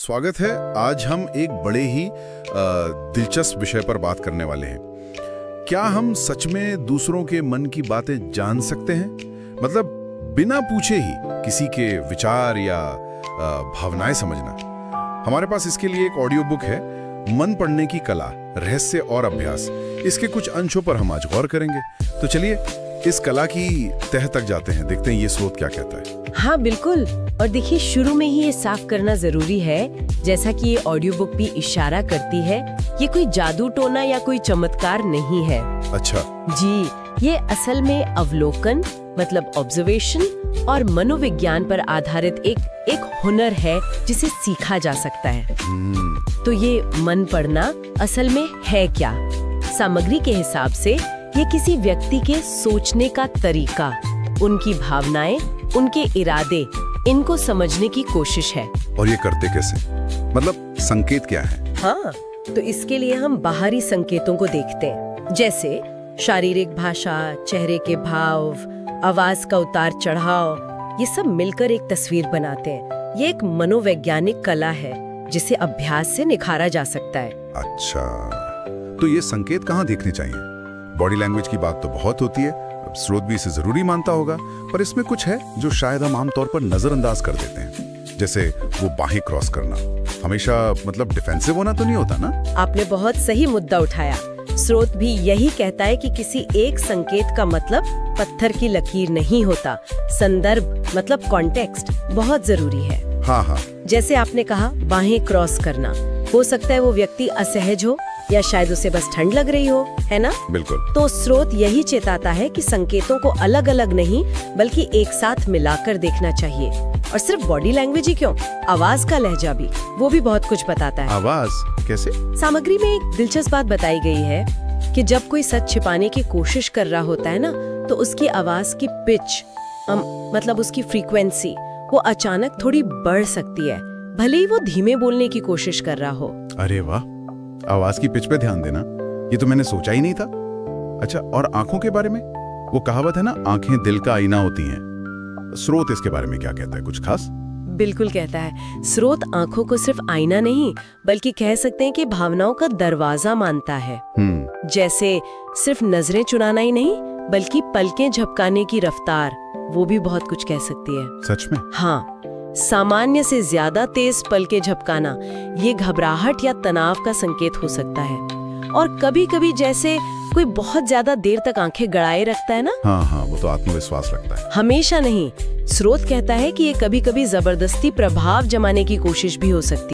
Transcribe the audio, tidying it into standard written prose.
स्वागत है। आज हम एक बड़े ही दिलचस्प विषय पर बात करने वाले हैं। क्या हम सच में दूसरों के मन की बातें जान सकते हैं? मतलब बिना पूछे ही किसी के विचार या भावनाएं समझना। हमारे पास इसके लिए एक ऑडियो बुक है, मन पढ़ने की कला, रहस्य और अभ्यास। इसके कुछ अंशों पर हम आज गौर करेंगे। तो चलिए इस कला की तह तक जाते हैं, देखते हैं ये स्रोत क्या कहता है। हाँ बिल्कुल। और देखिए, शुरू में ही ये साफ करना जरूरी है, जैसा कि ये ऑडियो बुक भी इशारा करती है, ये कोई जादू टोना या कोई चमत्कार नहीं है। अच्छा जी, ये असल में अवलोकन मतलब ऑब्जर्वेशन और मनोविज्ञान पर आधारित एक हुनर है जिसे सीखा जा सकता है। तो ये मन पढ़ना असल में है क्या? सामग्री के हिसाब से ये किसी व्यक्ति के सोचने का तरीका, उनकी भावनाएं, उनके इरादे, इनको समझने की कोशिश है। और ये करते कैसे? मतलब संकेत क्या है? हाँ, तो इसके लिए हम बाहरी संकेतों को देखते हैं, जैसे शारीरिक भाषा, चेहरे के भाव, आवाज का उतार चढ़ाव। ये सब मिलकर एक तस्वीर बनाते हैं। ये एक मनोवैज्ञानिक कला है जिसे अभ्यास से निखारा जा सकता है। अच्छा, तो ये संकेत कहाँ देखने चाहिए? बॉडी लैंग्वेज की बात तो बहुत होती है, अब स्रोत भी इसे जरूरी मानता होगा, पर इसमें कुछ है जो शायद हम आमतौर पर नजरअंदाज कर देते हैं। जैसे वो बाहें क्रॉस करना, हमेशा मतलब डिफेंसिव होना तो नहीं होता ना? आपने बहुत सही मुद्दा उठाया। स्रोत भी यही कहता है कि किसी एक संकेत का मतलब पत्थर की लकीर नहीं होता। संदर्भ मतलब कॉन्टेक्स्ट बहुत जरूरी है। हाँ हाँ, जैसे आपने कहा, बाहें क्रॉस करना, हो सकता है वो व्यक्ति असहज हो या शायद उसे बस ठंड लग रही हो, है ना? बिल्कुल। तो स्रोत यही चेताता है कि संकेतों को अलग अलग नहीं बल्कि एक साथ मिलाकर देखना चाहिए। और सिर्फ बॉडी लैंग्वेज ही क्यों, आवाज का लहजा भी, वो भी बहुत कुछ बताता है। आवाज कैसे? सामग्री में एक दिलचस्प बात बताई गई है कि जब कोई सच छिपाने की कोशिश कर रहा होता है ना, तो उसकी आवाज की पिच मतलब उसकी फ्रीक्वेंसी वो अचानक थोड़ी बढ़ सकती है, भले ही वो धीमे बोलने की कोशिश कर रहा हो। अरे वाह, आवाज की पिच पे ध्यान देना, ये तो मैंने सोचा ही नहीं था। अच्छा, और आंखों के बारे में? वो कहावत है ना, आंखें दिल का आईना होती हैं। स्रोत इसके बारे में क्या कहता है, कुछ खास? बिल्कुल कहता है। स्रोत आंखों को सिर्फ आईना नहीं बल्कि कह सकते हैं कि भावनाओं का दरवाजा मानता है। जैसे सिर्फ नजरें चुनाना ही नहीं बल्कि पलकें झपकाने की रफ्तार, वो भी बहुत कुछ कह सकती है। सच में? हाँ, सामान्य से ज्यादा तेज पलकें झपकाना ये घबराहट या तनाव का संकेत हो सकता है। और कभी-कभी जैसे कोई बहुत ज्यादा देर तक आंखें गड़ाए रखता है ना, हाँ, वो तो आत्मविश्वास रखता है। हमेशा नहीं। स्रोत कहता है कि ये कभी-कभी जबरदस्ती प्रभाव जमाने की कोशिश भी हो सकती है।